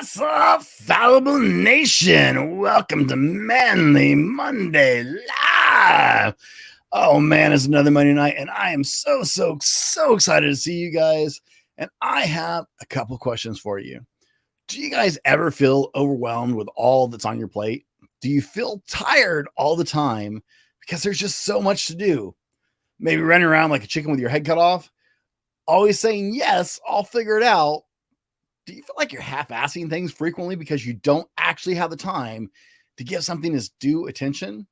What's up, Fallible Nation? Welcome to Manly Monday Live. Oh man, it's another Monday night, and I am so excited to see you guys. And I have a couple questions for you. Do you guys ever feel overwhelmed with all that's on your plate? Do you feel tired all the time because there's just so much to do? Maybe running around like a chicken with your head cut off, always saying, yes, I'll figure it out. Do you feel like you're half-assing things frequently because you don't actually have the time to give something its due attention?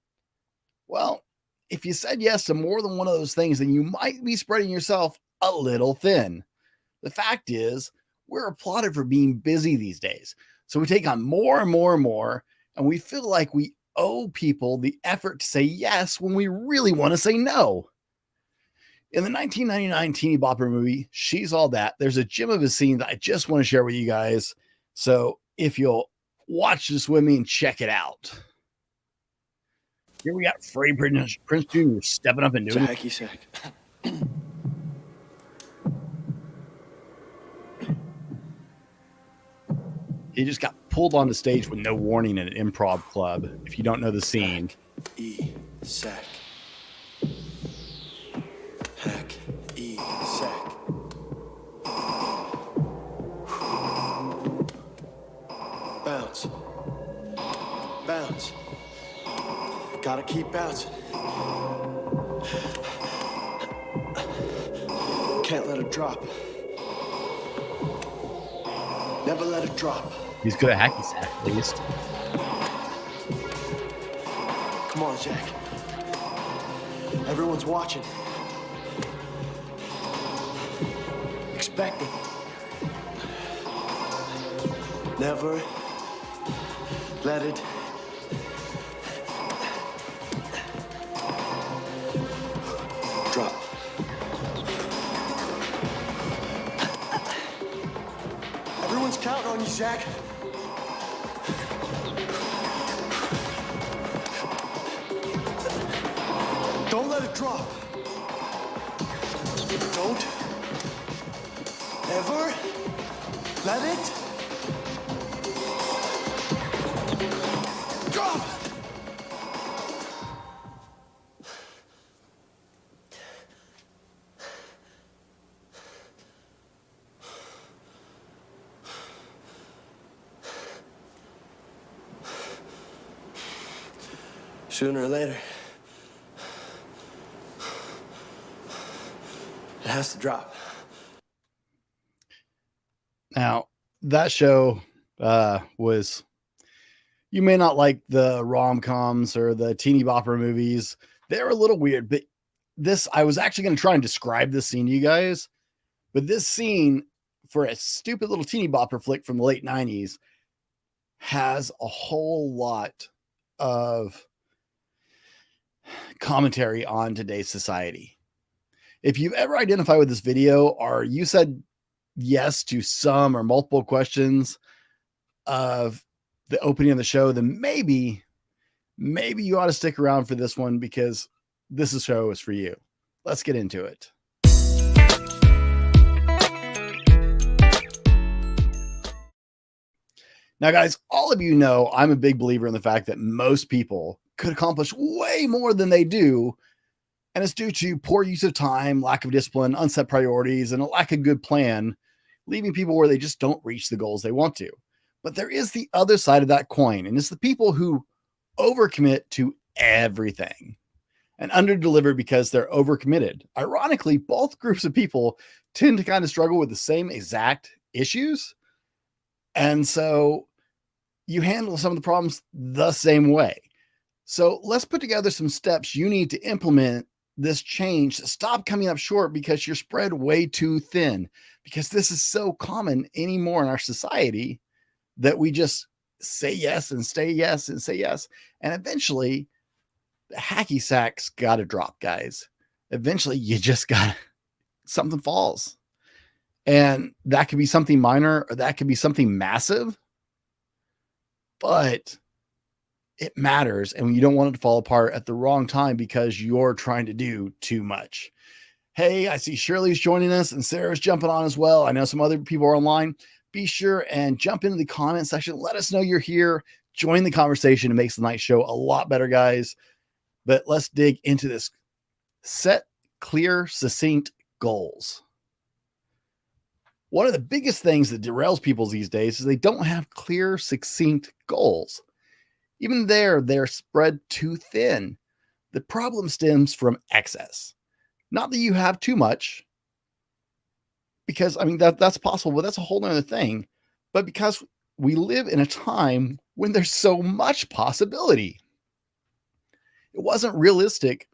Well, if you said yes to more than one of those things, then you might be spreading yourself a little thin. The fact is, we're applauded for being busy these days. So we take on more and more, and we feel like we owe people the effort to say yes when we really want to say no. In the 1999 teeny bopper movie, She's All That, there's a gem of a scene that I just want to share with you guys. So if you'll watch this with me and check it out. Here we got Freddie Prinze Jr. stepping up and doing it. Hacky sack. He just got pulled on the stage with no warning in an improv club. If you don't know the scene. Sack. Hack. Sack. Bounce. Bounce. Gotta keep bouncing. Can't let it drop. Never let it drop. He's good at hacky sack, at least. Come on, Jack. Everyone's watching. Expect it. Never let it drop. Everyone's counting on you, Zach. Don't let it drop. Don't ever let it drop. Sooner or later, it has to drop. Now, that show was, you may not like the rom-coms or the teeny bopper movies. They're a little weird, but this, I was actually going to try and describe this scene to you guys, but this scene for a stupid little teeny bopper flick from the late 90s has a whole lot of commentary on today's society. If you've ever identified with this video, or you said yes to some or multiple questions of the opening of the show, then maybe you ought to stick around for this one, because this show is for you. Let's get into it. Now, guys, all of you know I'm a big believer in the fact that most people could accomplish way more than they do, and it's due to poor use of time, lack of discipline, unset priorities, and a lack of good plan, leaving people where they just don't reach the goals they want to. But there is the other side of that coin, and it's the people who overcommit to everything and underdeliver because they're overcommitted. Ironically, both groups of people tend to kind of struggle with the same exact issues, and so you handle some of the problems the same way. So let's put together some steps you need to implement this change. Stop coming up short because you're spread way too thin, because this is so common anymore in our society that we just say yes and say yes and say yes. And eventually the hacky sack's got to drop, guys. Eventually you just got something falls, and that could be something minor or that could be something massive, but it matters, and you don't want it to fall apart at the wrong time because you're trying to do too much. Hey, I see Shirley's joining us and Sarah's jumping on as well. I know some other people are online. be sure and jump into the comment section. Let us know you're here. Join the conversation. It makes the night show a lot better, guys. But let's dig into this. Set clear, succinct goals. One of the biggest things that derails people these days is they don't have clear, succinct goals. Even there, they're spread too thin. The problem stems from excess. Not that you have too much, because I mean that's possible, but that's a whole nother thing. But because we live in a time when there's so much possibility. It wasn't realistically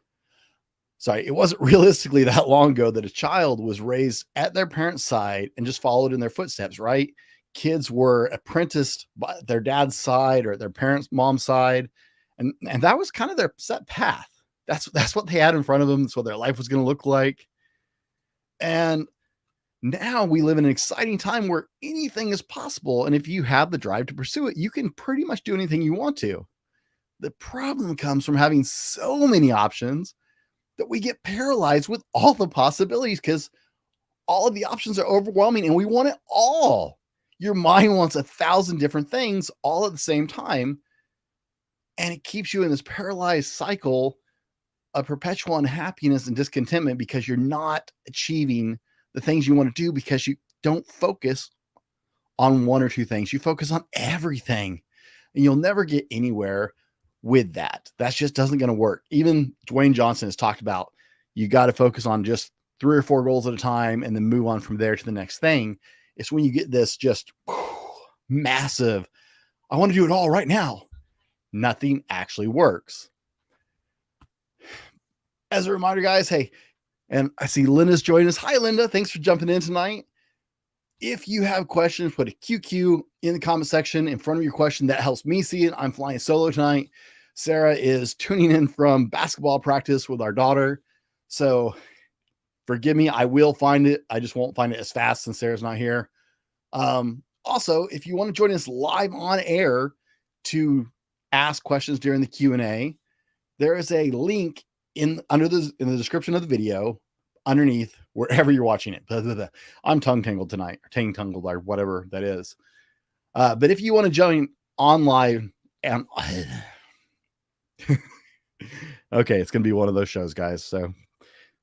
that long ago that a child was raised at their parents' side and just followed in their footsteps, right? Kids were apprenticed by their dad's side or their parents' mom's side. And that was kind of their set path. That's what they had in front of them. That's what their life was going to look like. And now we live in an exciting time where anything is possible. And if you have the drive to pursue it, you can pretty much do anything you want to. The problem comes from having so many options that we get paralyzed with all the possibilities because all of the options are overwhelming and we want it all. Your mind wants 1,000 different things all at the same time. And it keeps you in this paralyzed cycle of perpetual unhappiness and discontentment because you're not achieving the things you want to do because you don't focus on one or two things. You focus on everything and you'll never get anywhere with that. That just doesn't going to work. Even Dwayne Johnson has talked about you got to focus on just 3 or 4 goals at a time and then move on from there to the next thing. It's when you get this just massive, I want to do it all right now. Nothing actually works. As a reminder, guys, hey, and I see Linda's joining us. Hi, Linda. Thanks for jumping in tonight. If you have questions, put a QQ in the comment section in front of your question. That helps me see it. I'm flying solo tonight. Sarah is tuning in from basketball practice with our daughter. So forgive me. I will find it. I just won't find it as fast since Sarah's not here. Also, if you want to join us live on air to ask questions during the Q&A, there is a link in the description of the video underneath wherever you're watching it. I'm tongue-tangled tonight, or tongue-tangled, or whatever that is. But if you want to join on live, and okay, it's going to be one of those shows, guys. So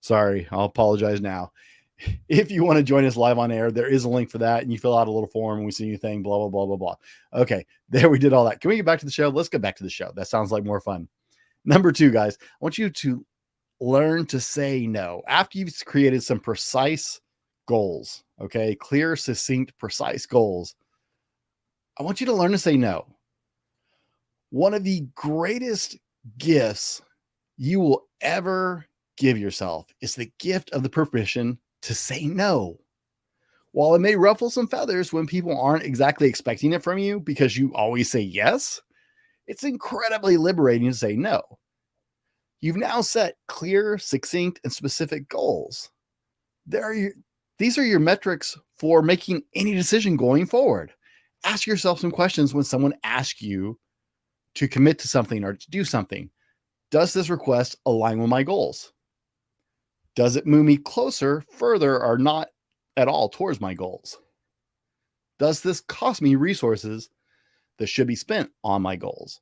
sorry, I'll apologize now. If you want to join us live on air, there is a link for that, and you fill out a little form, and we see your thing, blah, blah, blah, blah, blah. Okay, there we did all that. Can we get back to the show? Let's get back to the show. That sounds like more fun. Number 2, guys, I want you to learn to say no. After you've created some precise goals, okay, clear, succinct, precise goals, I want you to learn to say no. One of the greatest gifts you will ever give yourself is the gift of the permission to say no. While it may ruffle some feathers when people aren't exactly expecting it from you because you always say yes, it's incredibly liberating to say no. You've now set clear, succinct, and specific goals. These are your metrics for making any decision going forward. Ask yourself some questions when someone asks you to commit to something or to do something. Does this request align with my goals? Does it move me closer, further, or not at all towards my goals? Does this cost me resources that should be spent on my goals?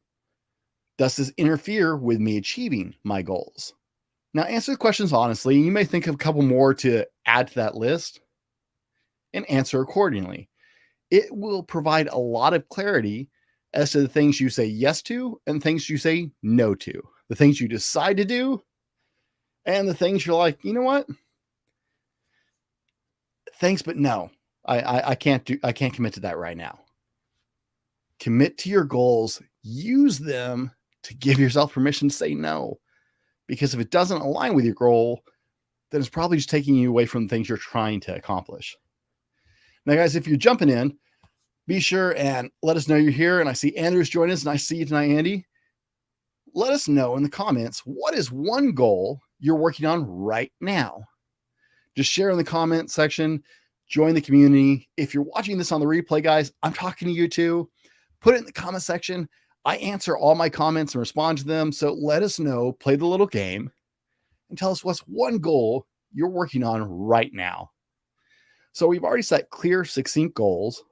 Does this interfere with me achieving my goals? Now, answer the questions honestly. You may think of a couple more to add to that list and answer accordingly. It will provide a lot of clarity as to the things you say yes to and things you say no to, the things you decide to do and the things you're like, you know what? Thanks, but no, I can't commit to that right now. Commit to your goals, use them to give yourself permission to say no. Because if it doesn't align with your goal, then it's probably just taking you away from the things you're trying to accomplish. Now, guys, if you're jumping in, be sure and let us know you're here. And I see Andrew's joining us. Nice to see you tonight, Andy. Let us know in the comments, what is one goal you're working on right now? Just share in the comment section, join the community. If you're watching this on the replay, guys, I'm talking to you too. Put it in the comment section. I answer all my comments and respond to them. So let us know, play the little game, and tell us what's one goal you're working on right now. So we've already set clear, succinct goals.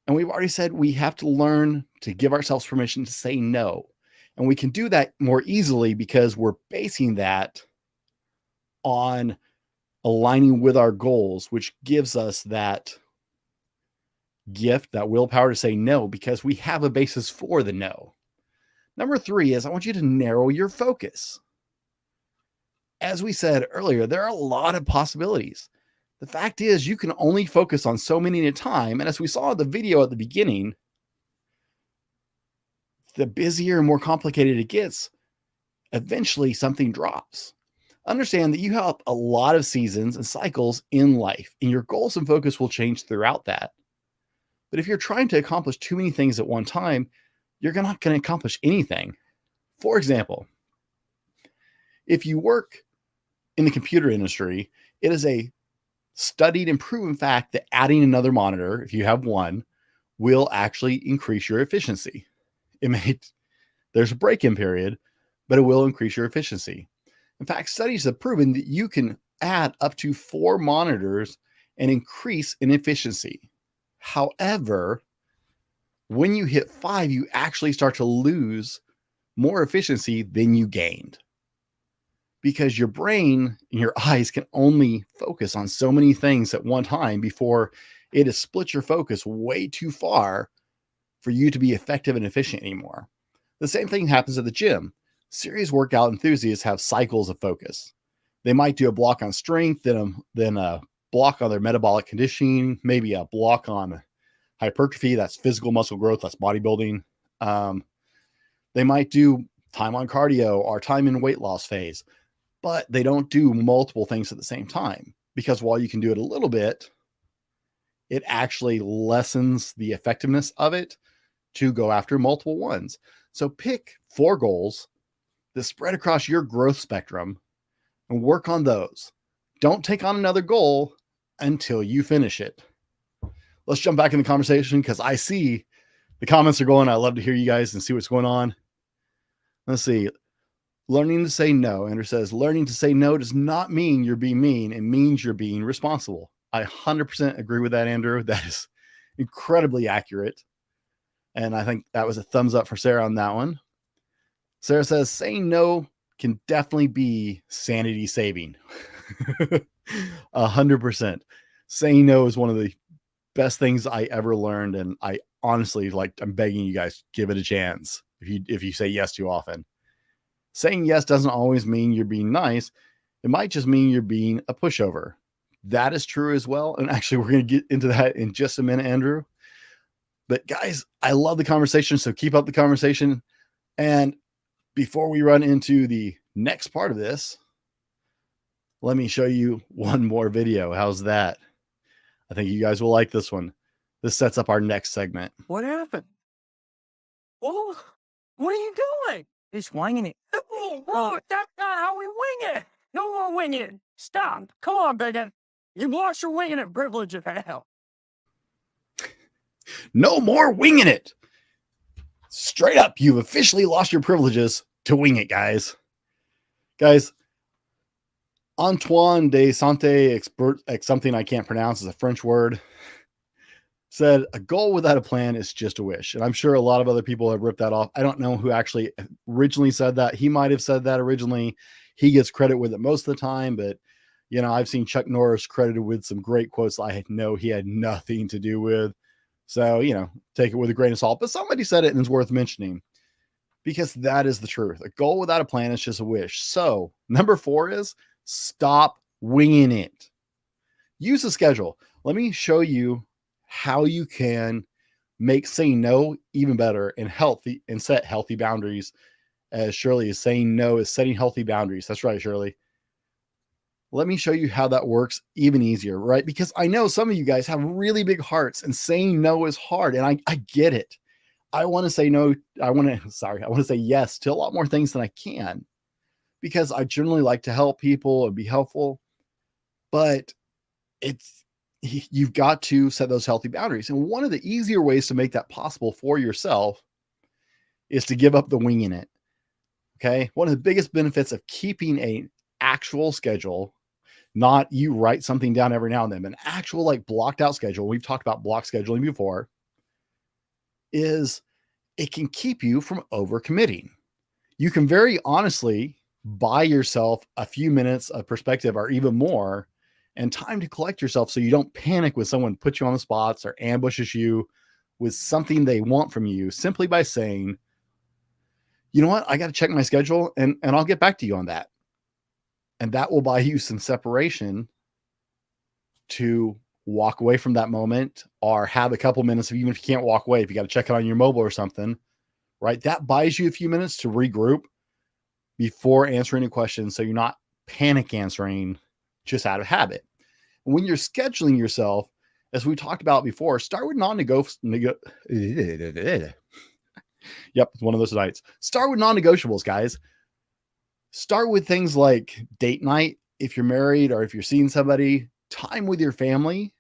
And we've already said we have to learn to give ourselves permission to say no. And we can do that more easily because we're basing that on aligning with our goals, which gives us that gift, that willpower to say no, because we have a basis for the no. Number 3 is I want you to narrow your focus. As we said earlier, there are a lot of possibilities. The fact is, you can only focus on so many at a time. And as we saw in the video at the beginning, the busier and more complicated it gets, eventually something drops. Understand that you have a lot of seasons and cycles in life, and your goals and focus will change throughout that. But if you're trying to accomplish too many things at one time, you're not going to accomplish anything. For example, if you work in the computer industry, it is a studied and proven fact that adding another monitor, if you have one, will actually increase your efficiency. There's a break-in period, but it will increase your efficiency. In fact, studies have proven that you can add up to 4 monitors and increase in efficiency. However, when you hit 5, you actually start to lose more efficiency than you gained, because your brain and your eyes can only focus on so many things at one time before it has split your focus way too far for you to be effective and efficient anymore. The same thing happens at the gym. Serious workout enthusiasts have cycles of focus. They might do a block on strength, then a block on their metabolic conditioning, maybe a block on hypertrophy, that's physical muscle growth, that's bodybuilding. They might do time on cardio or time in weight loss phase, but they don't do multiple things at the same time, because while you can do it a little bit, it actually lessens the effectiveness of it to go after multiple ones. So pick 4 goals that spread across your growth spectrum and work on those. Don't take on another goal until you finish it. Let's jump back in the conversation, because I see the comments are going. I love to hear you guys and see what's going on. Let's see. Learning to say no. Andrew says, learning to say no does not mean you're being mean. It means you're being responsible. I 100% agree with that, Andrew. That is incredibly accurate. And I think that was a thumbs up for Sarah on that one. Sarah says, saying no can definitely be sanity saving. 100%. Saying no is one of the best things I ever learned. And I honestly, I'm begging you guys, give it a chance if you say yes too often. Saying yes doesn't always mean you're being nice. It might just mean you're being a pushover. That is true as well. And actually, we're going to get into that in just a minute, Andrew. But guys, I love the conversation. So keep up the conversation. And before we run into the next part of this, let me show you one more video. How's that? I think you guys will like this one. This sets up our next segment. What happened? Whoa, what are you doing? Just winging it. Oh, that's not how we wing it. No more winging. Stop. Come on, Bacon. You lost your winging it privilege of hell. No more winging it. Straight up, you've officially lost your privileges to wing it, guys. Guys, Antoine de Saint-Exupéry, something I can't pronounce, is a French word, said a goal without a plan is just a wish. And I'm sure a lot of other people have ripped that off. I don't know who actually originally said that. He might have said that originally. He gets credit with it most of the time, but I've seen Chuck Norris credited with some great quotes I know he had nothing to do with. So, take it with a grain of salt. But somebody said it, and it's worth mentioning, because that is the truth. A goal without a plan is just a wish. So number 4 is stop winging it. Use a schedule. Let me show you how you can make saying no even better and healthy, and set healthy boundaries. As Shirley is saying, no is setting healthy boundaries. That's right, Shirley. Let me show you how that works even easier, right? Because I know some of you guys have really big hearts, and saying no is hard, and I get it. I want to say no. I want to say yes to a lot more things than I can, because I generally like to help people and be helpful, but you've got to set those healthy boundaries. And one of the easier ways to make that possible for yourself is to give up the winging it. Okay. One of the biggest benefits of keeping an actual schedule, not you write something down every now and then, but an actual blocked out schedule. We've talked about block scheduling before. is it can keep you from overcommitting. You can very honestly buy yourself a few minutes of perspective or even more and time to collect yourself so you don't panic when someone puts you on the spots or ambushes you with something they want from you simply by saying, you know what, I got to check my schedule and I'll get back to you on that. And that will buy you some separation to walk away from that moment or have a couple minutes, even if you can't walk away, if you got to check it on your mobile or something, right? That buys you a few minutes to regroup before answering a question. So you're not panic answering just out of habit. And when you're scheduling yourself, as we talked about before, start with yep, it's one of those nights. Start with non-negotiables, guys. Start with things like date night, if you're married or if you're seeing somebody, time with your family,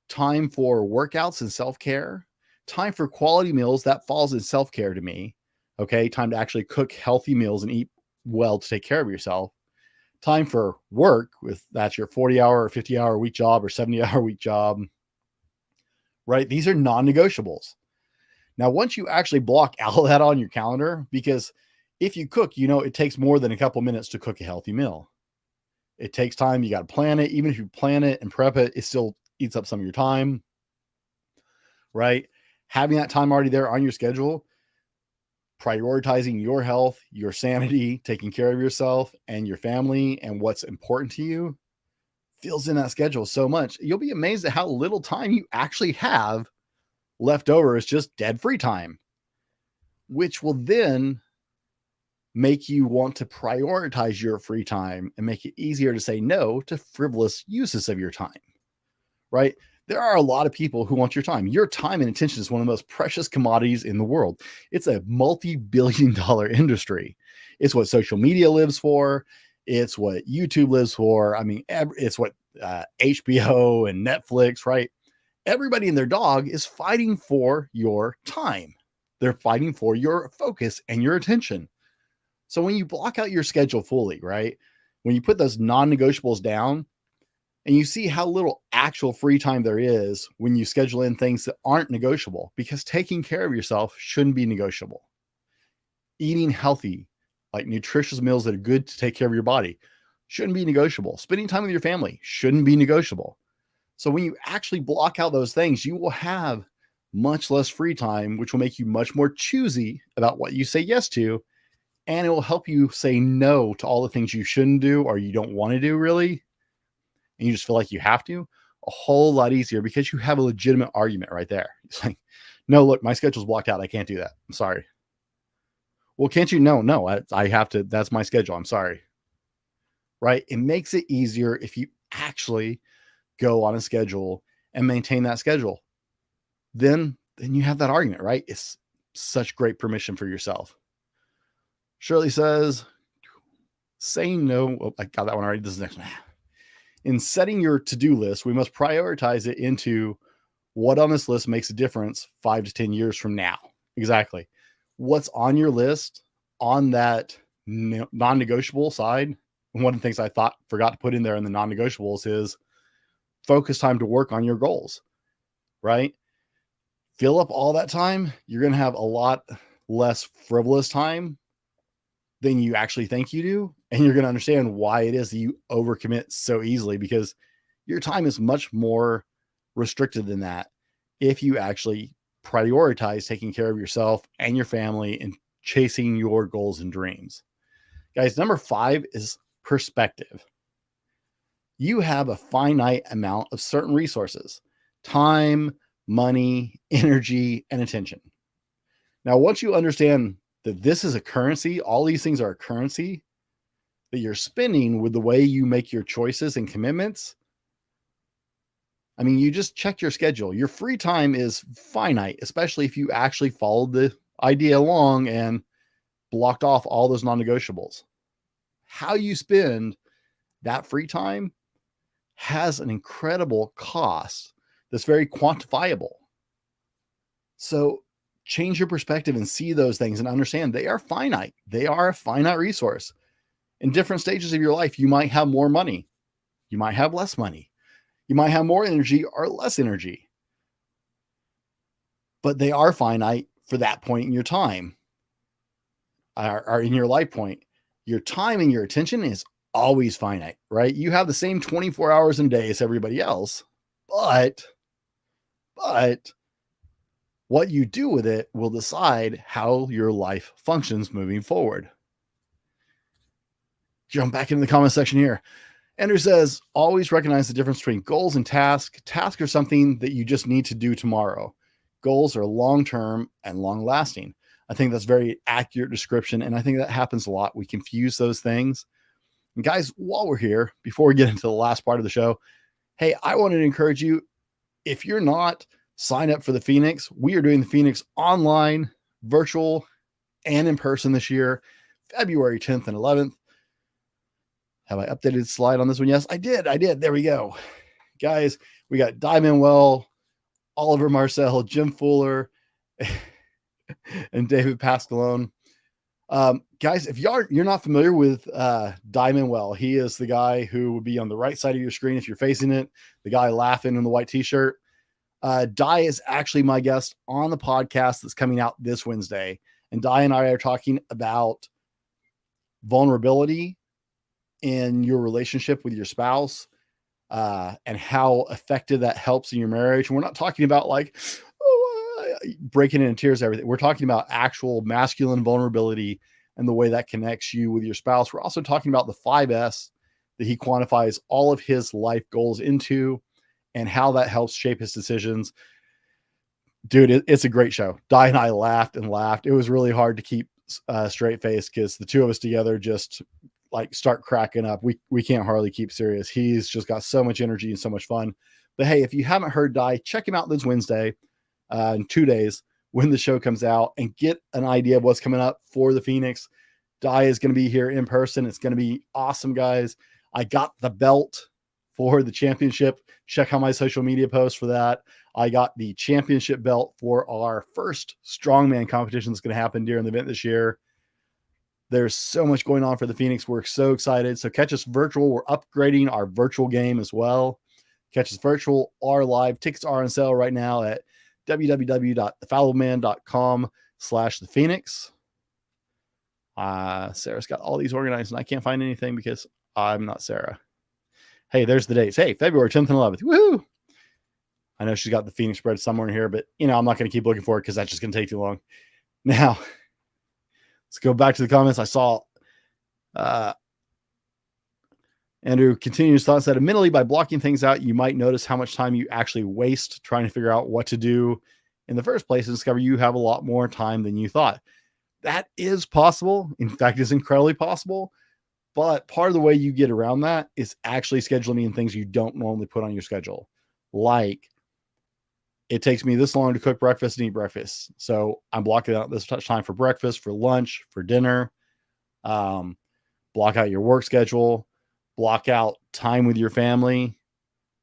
time for workouts and self-care, time for quality meals. That falls in self-care to me. Okay. Time to actually cook healthy meals and eat well to take care of yourself. Time for work, with that's your 40-hour or 50-hour week job or 70-hour week job, right? These are non-negotiables. Now, once you actually block all that on your calendar, because if you cook, you know, it takes more than a couple minutes to cook a healthy meal. It takes time. You got to plan it. Even if you plan it and prep it, it still eats up some of your time, right? Having that time already there on your schedule, prioritizing your health, your sanity, taking care of yourself and your family and what's important to you fills in that schedule so much. You'll be amazed at how little time you actually have left over is just dead free time, which will then make you want to prioritize your free time and make it easier to say no to frivolous uses of your time, right? There are a lot of people who want your time. Your time and attention is one of the most precious commodities in the world. It's a multi-billion-dollar industry. It's what social media lives for. It's what YouTube lives for. I mean, it's what HBO and Netflix, right? Everybody and their dog is fighting for your time. They're fighting for your focus and your attention. So when you block out your schedule fully, right? When you put those non-negotiables down and you see how little actual free time there is when you schedule in things that aren't negotiable, because taking care of yourself shouldn't be negotiable. Eating healthy, like nutritious meals that are good to take care of your body, shouldn't be negotiable. Spending time with your family shouldn't be negotiable. So when you actually block out those things, you will have much less free time, which will make you much more choosy about what you say yes to. And it will help you say no to all the things you shouldn't do or you don't want to do really. And you just feel like you have to, a whole lot easier because you have a legitimate argument right there. It's like, no, look, my schedule's blocked out. I can't do that. I'm sorry. Well, can't you? No, I have to. That's my schedule. I'm sorry. Right. It makes it easier if you actually go on a schedule and maintain that schedule. Then you have that argument, right? It's such great permission for yourself. Shirley says, saying no. Oh, I got that one already. This is the next one. In setting your to-do list, we must prioritize it into what on this list makes a difference 5 to 10 years from now. Exactly. What's on your list on that non-negotiable side. And one of the things I forgot to put in there in the non-negotiables is focus time to work on your goals, right? Fill up all that time. You're going to have a lot less frivolous time than you actually think you do. And you're going to understand why it is that you overcommit so easily, because your time is much more restricted than that if you actually prioritize taking care of yourself and your family and chasing your goals and dreams. Guys, number 5 is perspective. You have a finite amount of certain resources: time, money, energy, and attention. Now, once you understand that this is a currency, all these things are a currency that you're spending with the way you make your choices and commitments. I mean, you just check your schedule. Your free time is finite, especially if you actually followed the idea along and blocked off all those non-negotiables. How you spend that free time has an incredible cost that's very quantifiable. So change your perspective and see those things and understand they are finite. They are a finite resource. In different stages of your life, you might have more money. You might have less money. You might have more energy or less energy. but they are finite for that point in your time, or in your life point. Your time and your attention is always finite, right? You have the same 24 hours in a day as everybody else, but what you do with it will decide how your life functions moving forward. Jump back into the comment section here. Andrew says, always recognize the difference between goals and tasks. Tasks are something that you just need to do tomorrow. Goals are long-term and long-lasting. I think that's a very accurate description, and I think that happens a lot. We confuse those things. And guys, while we're here, before we get into the last part of the show, hey, I wanted to encourage you, if you're not signed up for the Phoenix, we are doing the Phoenix online, virtual, and in person this year, February 10th and 11th. Have I updated the slide on this one? Yes, I did. There we go. Guys, we got Manuel, Oliver Marcel, Jim Fuller, and David Pascalone. Guys, if you're not familiar with Manuel, he is the guy who would be on the right side of your screen if you're facing it, the guy laughing in the white t-shirt. Di is actually my guest on the podcast that's coming out this Wednesday. And Di and I are talking about vulnerability in your relationship with your spouse, and how effective that helps in your marriage. And we're not talking about like breaking in tears, everything. We're talking about actual masculine vulnerability and the way that connects you with your spouse. We're also talking about the 5S that he quantifies all of his life goals into and how that helps shape his decisions. Dude, it's a great show. Di and I laughed and laughed. It was really hard to keep straight face because the two of us together just like start cracking up. We can't hardly keep serious. He's just got so much energy and so much fun. But hey, if you haven't heard Di, check him out this Wednesday in 2 days when the show comes out and get an idea of what's coming up for the Phoenix. Di is going to be here in person. It's going to be awesome, guys. I got the belt for the championship. Check out my social media posts for that. I got the championship belt for our first strongman competition that's going to happen during the event this year. There's so much going on for the Phoenix. We're so excited. So catch us virtual. We're upgrading our virtual game as well. Catch us virtual or live. Tickets are on sale right now at www.thefallowman.com/thephoenix. Sarah's got all these organized and I can't find anything because I'm not Sarah. Hey, there's the dates. Hey, February 10th and 11th. Woohoo! I know she's got the Phoenix spread somewhere in here, but I'm not going to keep looking for it because that's just going to take too long. Now, let's go back to the comments. I saw Andrew continues thoughts that admittedly by blocking things out, you might notice how much time you actually waste trying to figure out what to do in the first place and discover you have a lot more time than you thought. That is possible. In fact, it's incredibly possible. But part of the way you get around that is actually scheduling in things you don't normally put on your schedule. Like, it takes me this long to cook breakfast and eat breakfast. So I'm blocking out this time for breakfast, for lunch, for dinner. Block out your work schedule. Block out time with your family,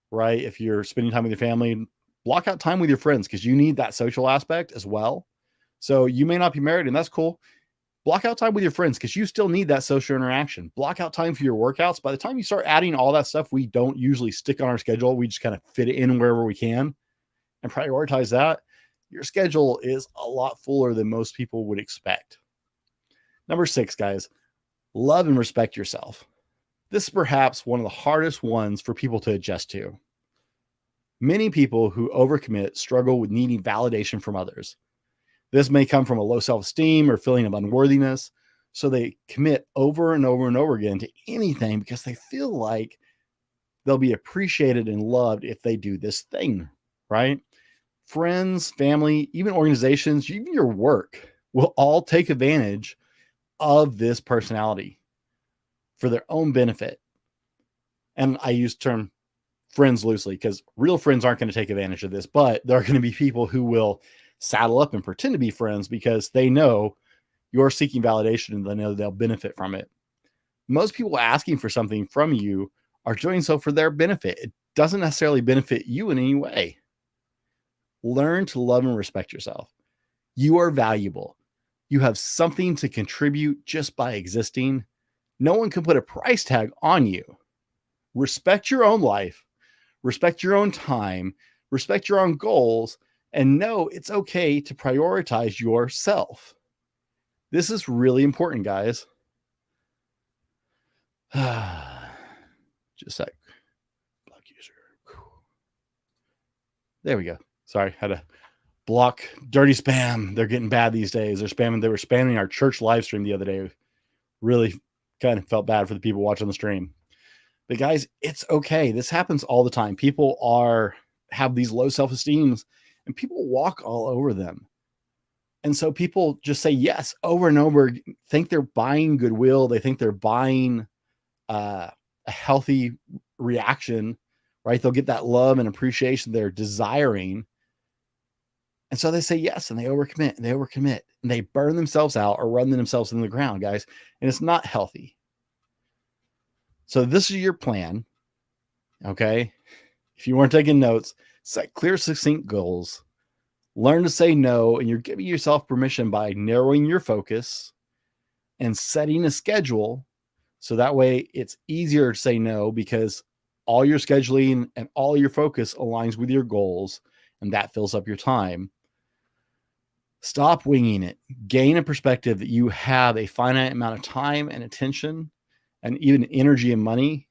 right? If you're spending time with your family, block out time with your friends because you need that social aspect as well. So you may not be married, and that's cool. Block out time with your friends because you still need that social interaction. Block out time for your workouts. By the time you start adding all that stuff, we don't usually stick on our schedule. We just kind of fit it in wherever we can and prioritize that. Your schedule is a lot fuller than most people would expect. Number 6, guys, love and respect yourself. This is perhaps one of the hardest ones for people to adjust to. Many people who overcommit struggle with needing validation from others. This may come from a low self-esteem or feeling of unworthiness, so they commit over and over and over again to anything because they feel like they'll be appreciated and loved if they do this thing, right? Friends, family, even organizations, even your work will all take advantage of this personality for their own benefit. And I use the term friends loosely because real friends aren't going to take advantage of this, but there are going to be people who will saddle up and pretend to be friends because they know you're seeking validation and they know they'll benefit from it. Most people asking for something from you are doing so for their benefit. It doesn't necessarily benefit you in any way. Learn to love and respect yourself. You are valuable. You have something to contribute just by existing. No one can put a price tag on you. Respect your own life. Respect your own time. Respect your own goals. And know it's okay to prioritize yourself. This is really important, guys. Just like block user. There we go. Sorry, had to block dirty spam. They're getting bad these days. They were spamming our church live stream the other day. Really kind of felt bad for the people watching the stream. But guys, it's okay. This happens all the time. People have these low self-esteems and people walk all over them. And so people just say yes over and over, think they're buying goodwill. They think they're buying a healthy reaction, right? They'll get that love and appreciation they're desiring. And so they say yes, and they overcommit, and they burn themselves out or run themselves into the ground, guys. And it's not healthy. So this is your plan. Okay. If you weren't taking notes, set clear, succinct goals. Learn to say no, and you're giving yourself permission by narrowing your focus and setting a schedule. So that way it's easier to say no because all your scheduling and all your focus aligns with your goals, and that fills up your time. Stop winging it. Gain a perspective that you have a finite amount of time and attention and even energy and money,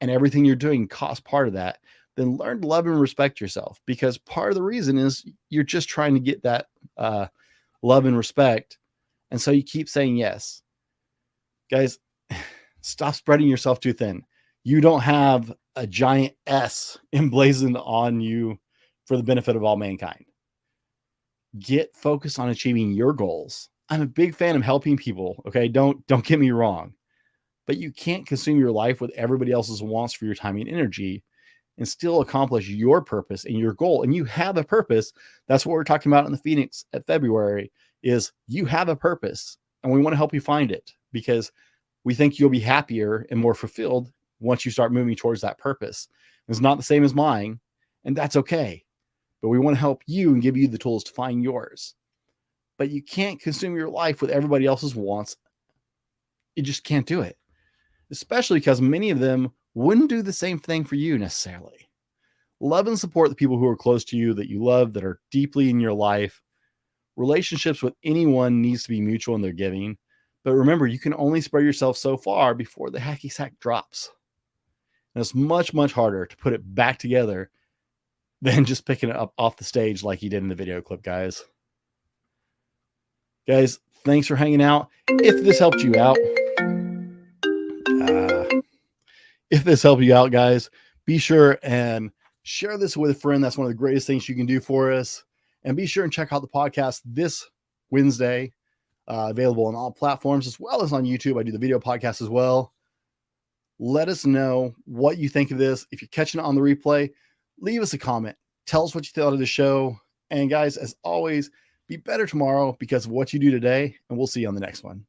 and everything you're doing costs part of that. Then learn to love and respect yourself, because part of the reason is you're just trying to get that love and respect. And so you keep saying yes. Guys, stop spreading yourself too thin. You don't have a giant S emblazoned on you for the benefit of all mankind. Get focused on achieving your goals. I'm a big fan of helping people. Okay. Don't get me wrong, but you can't consume your life with everybody else's wants for your time and energy and still accomplish your purpose and your goal. And you have a purpose. That's what we're talking about in the Phoenix at February is you have a purpose, and we want to help you find it because we think you'll be happier and more fulfilled once you start moving towards that purpose. It's not the same as mine, and that's okay. But we want to help you and give you the tools to find yours. But you can't consume your life with everybody else's wants. You just can't do it, especially because many of them wouldn't do the same thing for you necessarily. Love and support the people who are close to you, that you love, that are deeply in your life. Relationships with anyone needs to be mutual in their giving. But remember, you can only spread yourself so far before the hacky sack drops. And it's much, much harder to put it back together than just picking it up off the stage like you did in the video clip, guys. Guys, thanks for hanging out. If this helped you out, guys, be sure and share this with a friend. That's one of the greatest things you can do for us. And be sure and check out the podcast this Wednesday, available on all platforms as well as on YouTube. I do the video podcast as well. Let us know what you think of this. If you're catching it on the replay, leave us a comment. Tell us what you thought of the show. And guys, as always, be better tomorrow because of what you do today. And we'll see you on the next one.